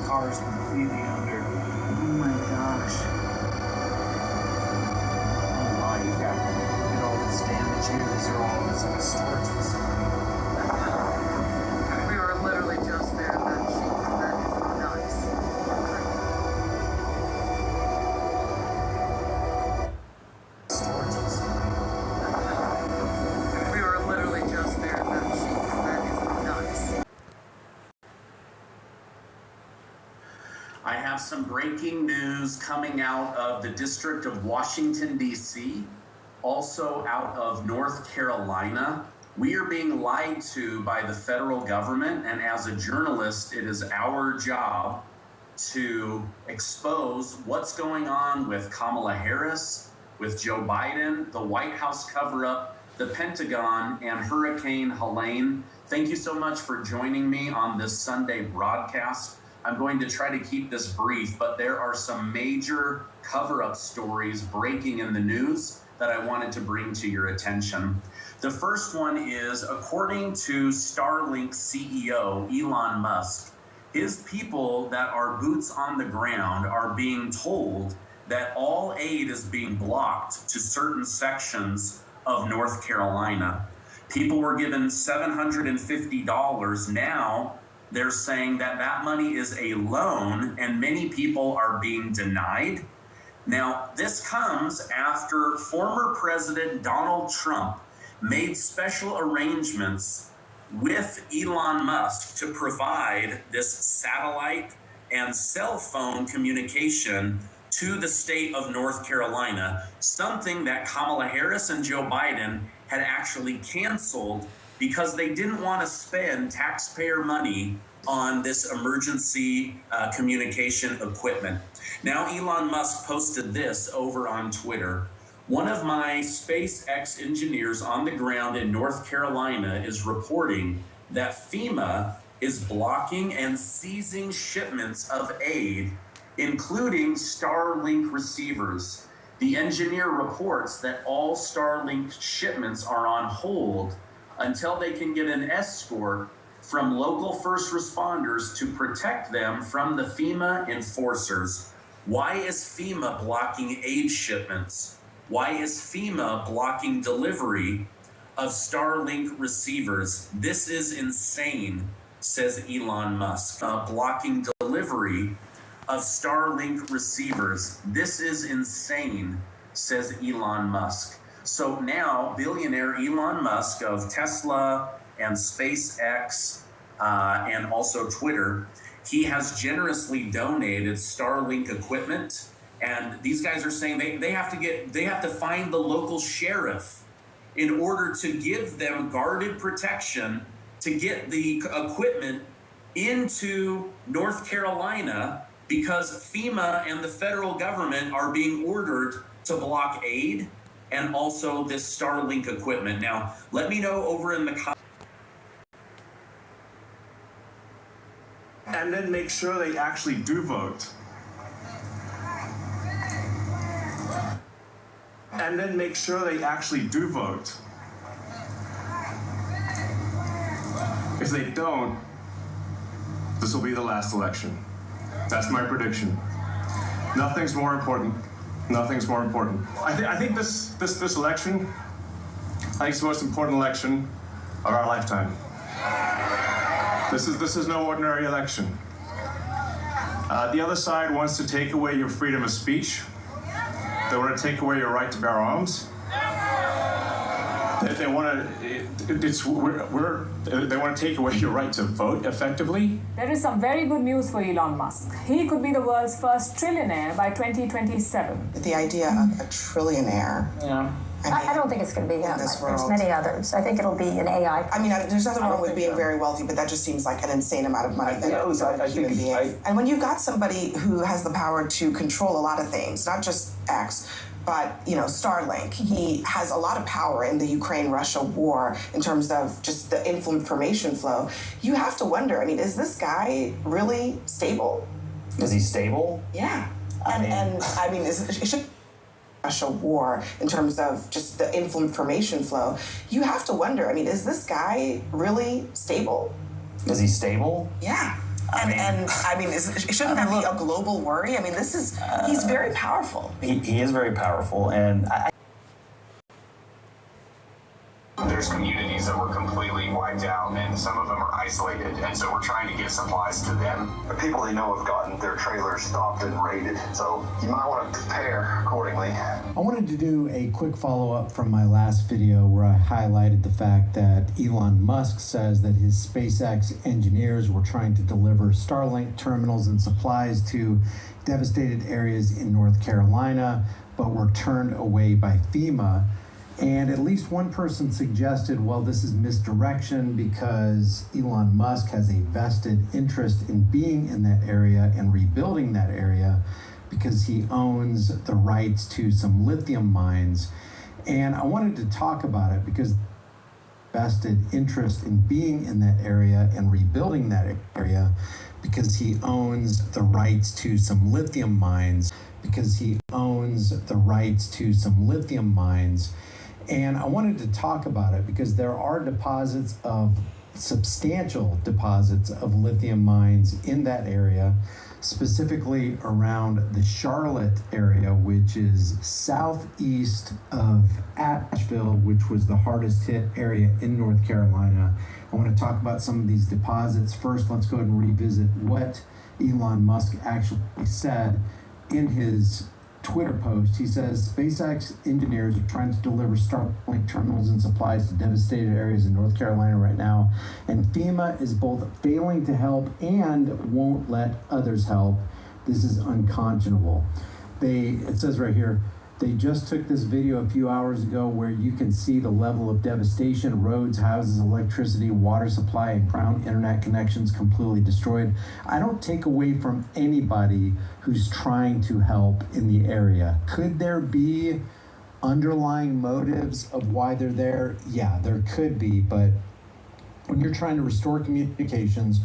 car is completely under. Oh my gosh. Oh my, you've got, look at all this damage here. These are all, it's like a storage facility. We were literally just there. That is nuts. Storage facility. We were literally just there. That is nuts. I have some breaking news coming out of the District of Washington, D.C., also out of North Carolina. We are being lied to by the federal government, and as a journalist, it is our job to expose what's going on with Kamala Harris, with Joe Biden, the White House cover-up, the Pentagon, and Hurricane Helene. Thank you so much for joining me on this Sunday broadcast. I'm going to try to keep this brief, but there are some major cover-up stories breaking in the news that I wanted to bring to your attention. The first one is, according to Starlink CEO Elon Musk, his people that are boots on the ground are being told that all aid is being blocked to certain sections of North Carolina. People were given $750. Now they're saying that that money is a loan and many people are being denied. Now, this comes after former President Donald Trump made special arrangements with Elon Musk to provide this satellite and cell phone communication to the state of North Carolina, something that Kamala Harris and Joe Biden had actually canceled because they didn't want to spend taxpayer money on this emergency communication equipment. Now, Elon Musk posted this over on Twitter. One of my SpaceX engineers on the ground in North Carolina is reporting that FEMA is blocking and seizing shipments of aid, including Starlink receivers. The engineer reports that all Starlink shipments are on hold until they can get an escort from local first responders to protect them from the FEMA enforcers. Why is FEMA blocking aid shipments? Why is FEMA blocking delivery of Starlink receivers? This is insane, says Elon Musk. Blocking delivery of Starlink receivers. This is insane, says Elon Musk. So now billionaire Elon Musk of Tesla and SpaceX and also Twitter, he has generously donated Starlink equipment. And these guys are saying they have to find the local sheriff in order to give them guarded protection to get the equipment into North Carolina because FEMA and the federal government are being ordered to block aid and also this Starlink equipment. Now, let me know over in the comments. And then make sure they actually do vote. And then make sure they actually do vote. If they don't, this will be the last election. That's my prediction. Nothing's more important. Nothing's more important. I think this election, I think it's the most important election of our lifetime. This is no ordinary election. The other side wants to take away your freedom of speech. They want to take away your right to bear arms. They want to take away your right to vote effectively. There is some very good news for Elon Musk. He could be the world's first trillionaire by 2027. The idea of a trillionaire. Yeah. I don't think it's going to be him. There's many others. I think it'll be an AI. I mean, there's nothing wrong with being very wealthy, but that just seems like an insane amount of money that goes on a human being. And when you've got somebody who has the power to control a lot of things, not just X, but, Starlink, he has a lot of power in the Ukraine-Russia war in terms of just the information flow. You have to wonder, is this guy really stable? Is he stable? Yeah. It should Russia war in terms of just the information flow. You have to wonder, is this guy really stable? Is he stable? Yeah. And I mean, shouldn't that be a global worry? I mean, he's very powerful. He is very powerful, and there's communities that were completely wiped out, and some of them are isolated, and so we're trying to get supplies to them. The people they know have gotten their trailers stopped and raided, so you might want to prepare accordingly. I wanted to do a quick follow-up from my last video where I highlighted the fact that Elon Musk says that his SpaceX engineers were trying to deliver Starlink terminals and supplies to devastated areas in North Carolina, but were turned away by FEMA. And at least one person suggested, well, this is misdirection because Elon Musk has a vested interest in being in that area and rebuilding that area because he owns the rights to some lithium mines. And I wanted to talk about it because vested interest in being in that area and rebuilding that area because he owns the rights to some lithium mines, And I wanted to talk about it because there are substantial deposits of lithium mines in that area, specifically around the Charlotte area, which is southeast of Asheville, which was the hardest hit area in North Carolina. I want to talk about some of these deposits. First, let's go ahead and revisit what Elon Musk actually said in his Twitter post. He says SpaceX engineers are trying to deliver Starlink terminals and supplies to devastated areas in North Carolina right now, and FEMA is both failing to help and won't let others help. This is unconscionable. It says right here, they just took this video a few hours ago where you can see the level of devastation: roads, houses, electricity, water supply, and ground internet connections completely destroyed. I don't take away from anybody who's trying to help in the area. Could there be underlying motives of why they're there? Yeah, there could be, but when you're trying to restore communications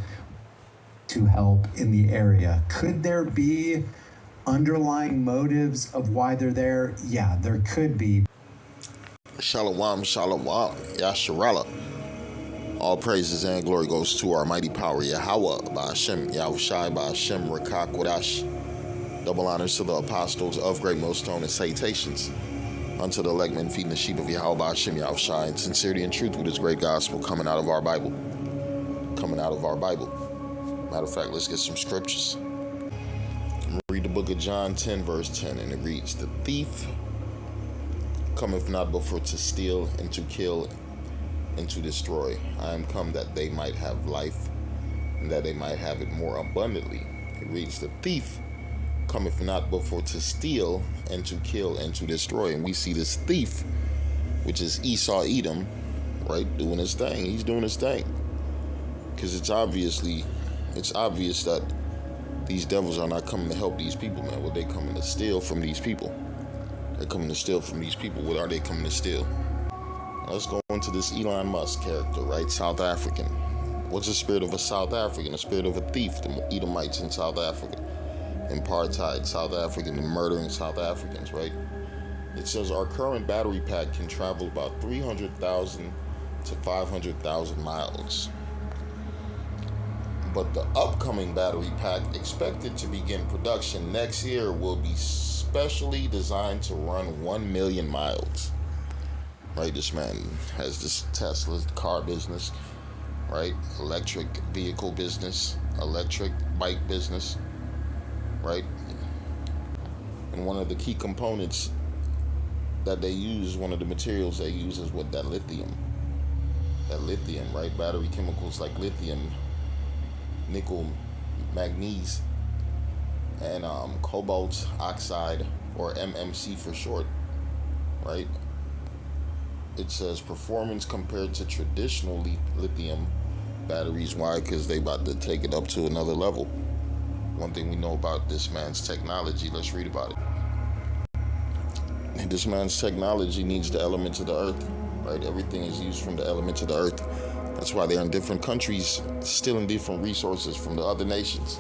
to help in the area, could there be underlying motives of why they're there? Yeah, there could be. Shalom, shalom, Yasharallah. All praises and glory goes to our mighty power, Yahweh, Ba'ashem, Yahushai, Ba'ashem, Rakak, Wadash. Double honors to the apostles of Great Millstone and salutations unto the elect men feeding the sheep of Yahweh, Ba'ashem, Yahushai, in sincerity and truth with this great gospel coming out of our Bible. Matter of fact, let's get some scriptures. Read the book of John 10, verse 10, and it reads, "The thief cometh not but for to steal and to kill and to destroy. I am come that they might have life, and that they might have it more abundantly." It reads, "The thief cometh not but for to steal and to kill and to destroy." And we see this thief, which is Esau Edom, right, doing his thing. He's doing his thing. Because it's obvious that these devils are not coming to help these people, man. What they coming to steal from these people? They're coming to steal from these people. What are they coming to steal? Let's go into this Elon Musk character, right? South African. What's the spirit of a South African? The spirit of a thief, the Edomites in South Africa. Apartheid, South African, and murdering South Africans, right? It says our current battery pack can travel about 300,000 to 500,000 miles. But the upcoming battery pack, expected to begin production next year, will be specially designed to run 1 million miles. Right, this man has this Tesla car business, right? Electric vehicle business, electric bike business, right? And one of the key components that they use, one of the materials they use is what? That lithium. That lithium, right? Battery chemicals like lithium, nickel, manganese, and cobalt oxide, or MMC for short, right? It says performance compared to traditional lithium batteries. Why? Because they about to take it up to another level. One thing we know about this man's technology, let's read about it. And this man's technology needs the elements of the earth, right? Everything is used from the elements of the earth. That's why they're in different countries, stealing different resources from the other nations.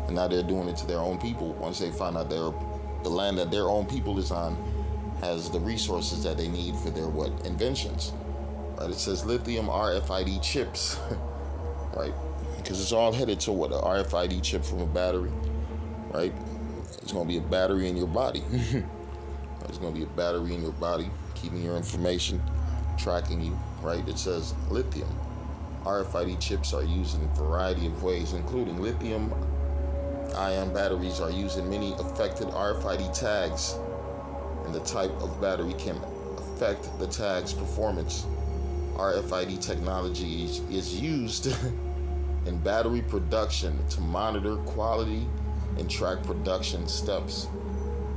And now they're doing it to their own people. Once they find out the land that their own people is on has the resources that they need for their inventions. Right? It says lithium RFID chips. Right? because it's all headed to what, an RFID chip from a battery, right? It's going to be a battery in your body. There's going to be a battery in your body, keeping your information, tracking you, right? It says lithium. RFID chips are used in a variety of ways, including lithium-ion batteries are used in many affected RFID tags, and the type of battery can affect the tag's performance. RFID technology is used in battery production to monitor quality and track production steps.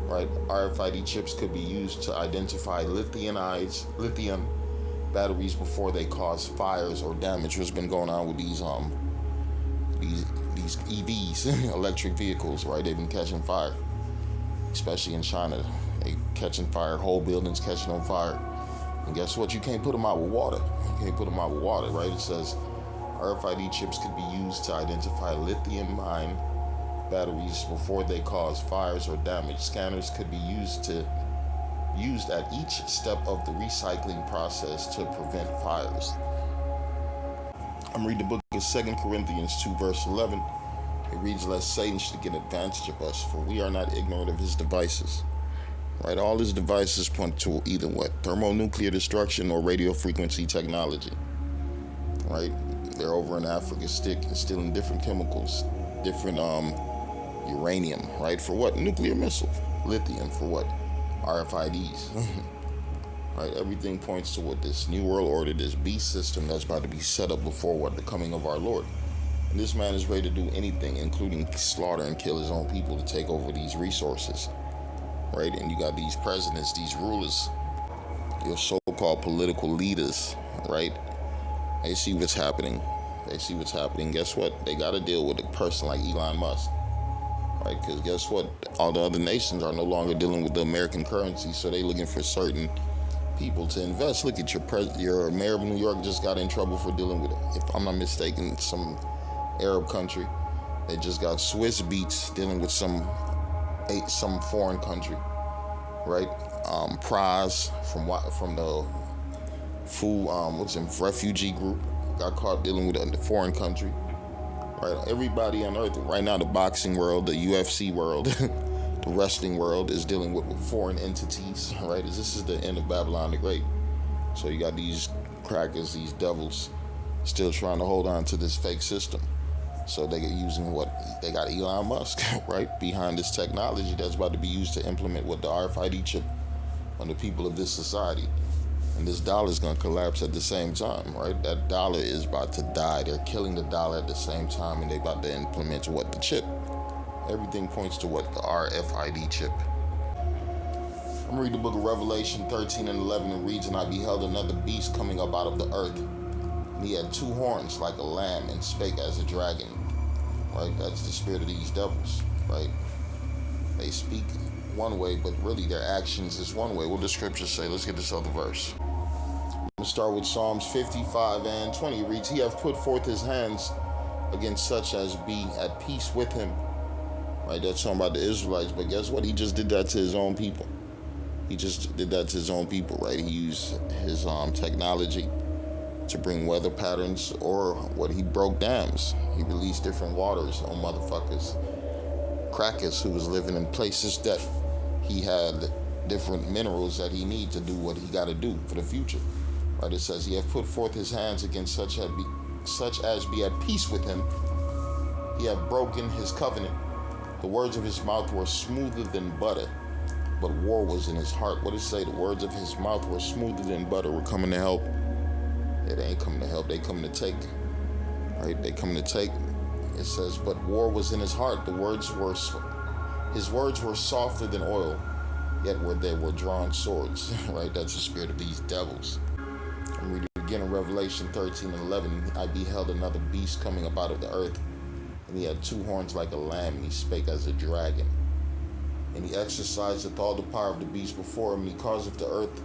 Right? RFID chips could be used to identify lithium batteries before they cause fires or damage. What's been going on with these EVs, electric vehicles, right? They've been catching fire, especially in China. They catching fire, whole buildings catching on fire. And guess what? You can't put them out with water. You can't put them out with water, right? It says RFID chips could be used to identify lithium-ion batteries before they cause fires or damage. Scanners could be used at each step of the recycling process to prevent fires. I'm reading the book of 2 Corinthians 2 verse 11. It reads, lest Satan should get advantage of us, for we are not ignorant of his devices. Right? All his devices point to either what? Thermonuclear destruction or radio frequency technology. Right? They're over in Africa stealing different chemicals, different uranium, right? For what? Nuclear missiles. Lithium for what? RFIDs. Right? Everything points to what? This new world order, this beast system that's about to be set up before what? The coming of our Lord. And this man is ready to do anything, including slaughter and kill his own people to take over these resources. Right? And you got these presidents, these rulers, your so-called political leaders, right? They see what's happening. Guess what? They got to deal with a person like Elon Musk. Right? Because guess what? All the other nations are no longer dealing with the American currency, so they're looking for certain people to invest. Look at your mayor of New York just got in trouble for dealing with, if I'm not mistaken, some Arab country. They just got Swiss beats dealing with some foreign country, right? Prize from the refugee group got caught dealing with a foreign country. Right, everybody on earth right now, the boxing world, the UFC world, the wrestling world is dealing with foreign entities. Right, this is the end of Babylon the Great. So you got these crackers, these devils, still trying to hold on to this fake system. So they get using what they got Elon Musk right behind this technology that's about to be used to implement what the RFID chip on the people of this society. And this dollar is going to collapse at the same time, right? That dollar is about to die. They're killing the dollar at the same time, and they're about to implement what? The chip. Everything points to what? The RFID chip. I'm reading the book of Revelation 13 and 11. It reads, and I beheld another beast coming up out of the earth. And he had 2 horns like a lamb and spake as a dragon. Right? That's the spirit of these devils, right? They speak one way, but really their actions is one way. What does scripture say? Let's get this other verse. I'm going to start with Psalms 55 and 20. It reads, he hath put forth his hands against such as be at peace with him. Right, that's talking about the Israelites, but guess what? He just did that to his own people. Right? He used his technology to bring weather patterns, or what? He broke dams. He released different waters on motherfuckers. Crackers who was living in places that he had different minerals that he need to do what he got to do for the future. Right? It says he hath put forth his hands against such as be at peace with him. He hath broken his covenant. The words of his mouth were smoother than butter, but war was in his heart. What does it say? The words of his mouth were smoother than butter. We're coming to help. It ain't coming to help. They coming to take. Right? They coming to take. It says, but war was in his heart. His words were softer than oil, yet they were drawn swords. Right? That's the spirit of these devils. I'm reading again in Revelation 13 and 11. I beheld another beast coming up out of the earth, and he had 2 horns like a lamb, and he spake as a dragon. And he exerciseth all the power of the beast before him, and he causeth the earth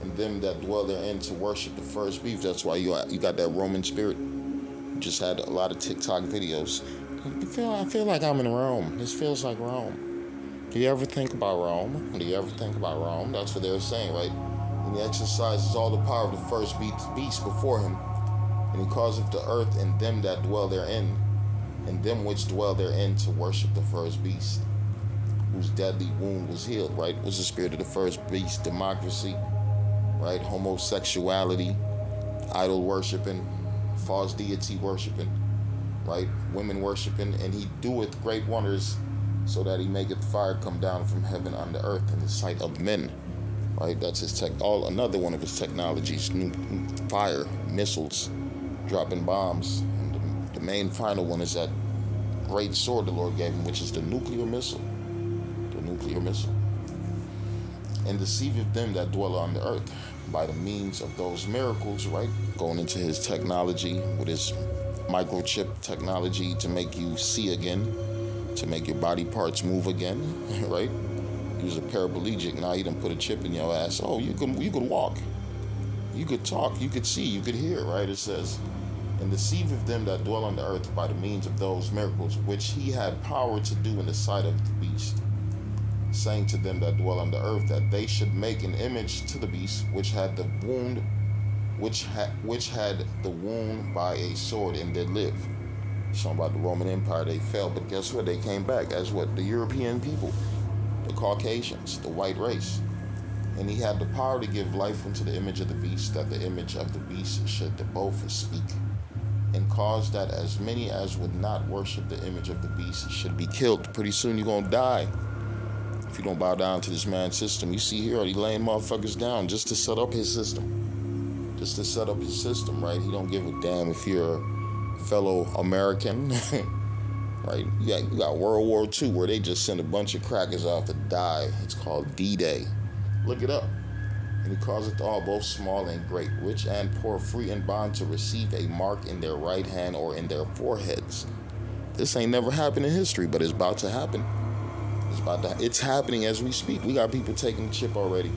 and them that dwell therein to worship the first beast. That's why you got that Roman spirit. You just had a lot of TikTok videos. I feel like I'm in Rome. This feels like Rome. Do you ever think about Rome? That's what they were saying, right? And he exercises all the power of the first beast before him. And he causeth the earth and them that dwell therein, and them which dwell therein, to worship the first beast, whose deadly wound was healed, right? Was the spirit of the first beast democracy, right? Homosexuality, idol worshiping, false deity worshiping, right? Women worshiping, and he doeth great wonders, so that he maketh fire come down from heaven on the earth in the sight of men, right? That's his another one of his technologies, new fire, missiles, dropping bombs. And the main final one is that great sword the Lord gave him, which is the nuclear missile. The nuclear missile. And deceiveth them that dwell on the earth by the means of those miracles, right? Going into his technology with his microchip technology to make you see again, to make your body parts move again, right? He was a paraplegic. Now he done put a chip in your ass. Oh, you could walk, you could talk, you could see, you could hear, right? It says, and deceiveth them that dwell on the earth by the means of those miracles which he had power to do in the sight of the beast, saying to them that dwell on the earth that they should make an image to the beast which had the wound, which had the wound by a sword and did live. Something about the Roman Empire, they fell, but guess what? They came back as what? The European people, the Caucasians, the white race. And he had the power to give life unto the image of the beast, that the image of the beast should both speak, and cause that as many as would not worship the image of the beast should be killed. Pretty soon you're going to die if you don't bow down to this man's system. You see here, he laying motherfuckers down just to set up his system. Just to set up his system, right? He don't give a damn if you're a fellow American, right? You got World War II, where they just sent a bunch of crackers off to die. It's called D-Day. Look it up. And he causeth all, both small and great, rich and poor, free and bond, to receive a mark in their right hand or in their foreheads. This ain't never happened in history, but it's about to happen. It's happening as we speak. We got people taking the chip already.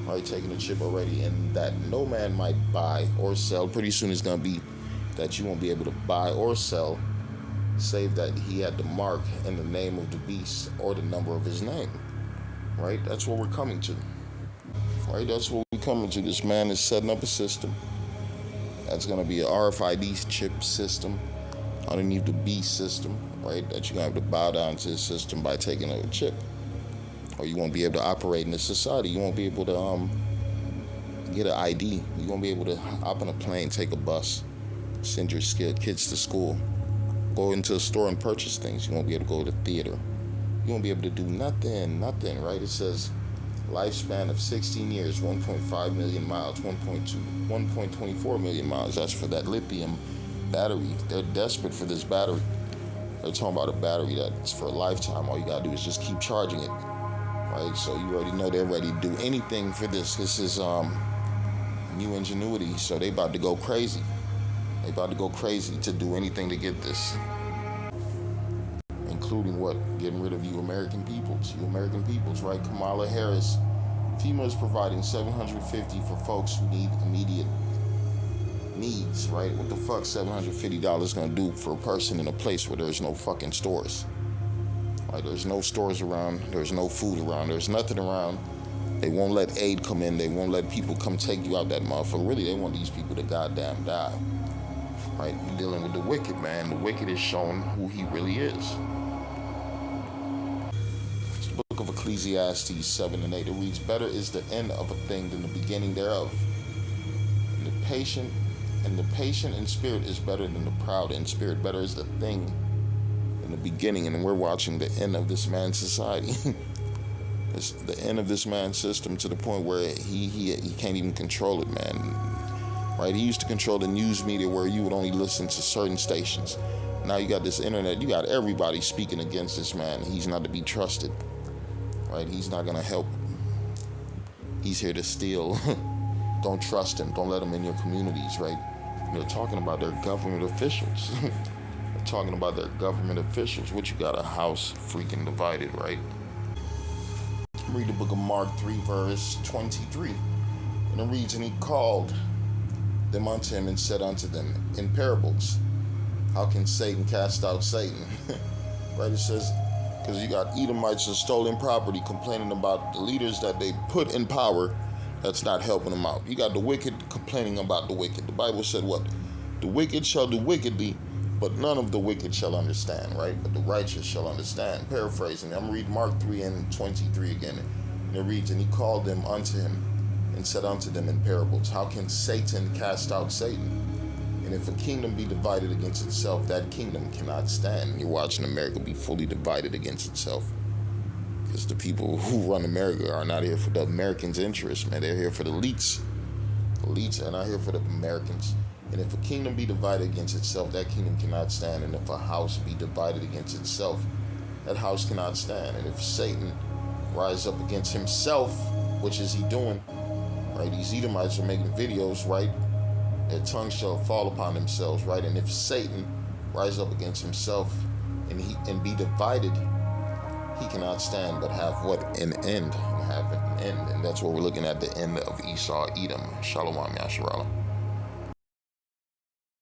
Right, taking the chip already, and that no man might buy or sell. Pretty soon it's gonna be that you won't be able to buy or sell, save that he had the mark and the name of the beast or the number of his name. Right? That's what we're coming to. Right? That's what we're coming to. This man is setting up a system that's gonna be an RFID chip system underneath the beast system, right? That you're gonna have to bow down to his system by taking a chip. Or you won't be able to operate in this society. You won't be able to get an ID. You won't be able to hop on a plane, take a bus, send your kids to school, go into a store and purchase things. You won't be able to go to the theater. You won't be able to do nothing, right? It says lifespan of 16 years, 1.5 million miles, 1.24 million miles. That's for that lithium battery. They're desperate for this battery. They're talking about a battery that's for a lifetime. All you gotta do is just keep charging it. Right, so you already know they're ready to do anything for this. This is new ingenuity, so they about to go crazy. They about to go crazy to do anything to get this, including what? Getting rid of you American peoples. You American peoples, right? Kamala Harris, FEMA is providing $750 for folks who need immediate needs, right? What the fuck $750 gonna do for a person in a place where there's no fucking stores? Right, there's no stores around, there's no food around, there's nothing around. They won't let aid come in, they won't let people come take you out that motherfucker. Really, they want these people to goddamn die. Right, you're dealing with the wicked, man. The wicked is showing who he really is. It's the book of Ecclesiastes 7 and 8. It reads, better is the end of a thing than the beginning thereof. And the patient in spirit is better than the proud in spirit. Better is the thing in the beginning, and we're watching the end of this man's society. It's the end of this man's system, to the point where he can't even control it, man. Right? He used to control the news media, where you would only listen to certain stations. Now you got this internet, you got everybody speaking against this man. He's not to be trusted. Right? He's not gonna help. He's here to steal. Don't trust him. Don't let him in your communities, right? They're talking about their government officials. They're talking about their government officials. What, you got a house freaking divided, right? Read the book of Mark 3, verse 23. And it reads, and he called them unto him and said unto them in parables, how can Satan cast out Satan? Right? It says, because you got Edomites and stolen property complaining about the leaders that they put in power that's not helping them out. You got the wicked complaining about the wicked. The Bible said what? The wicked shall do wickedly, but none of the wicked shall understand, right? But the righteous shall understand. Paraphrasing, I'm reading Mark 3:23 again. And it reads, and he called them unto him and said unto them in parables, how can Satan cast out Satan? And if a kingdom be divided against itself, that kingdom cannot stand. You're watching America be fully divided against itself. Because the people who run America are not here for the Americans' interests, man. They're here for the elites. The elites are not here for the Americans. And if a kingdom be divided against itself, that kingdom cannot stand. And if a house be divided against itself, that house cannot stand. And if Satan rise up against himself, which is he doing, right? These Edomites are making videos, right? Their tongues shall fall upon themselves, right? And if Satan rise up against himself and be divided, he cannot stand but have what? An end. And have an end. And that's what we're looking at, the end of Esau, Edom. Shalom, Yasharallah.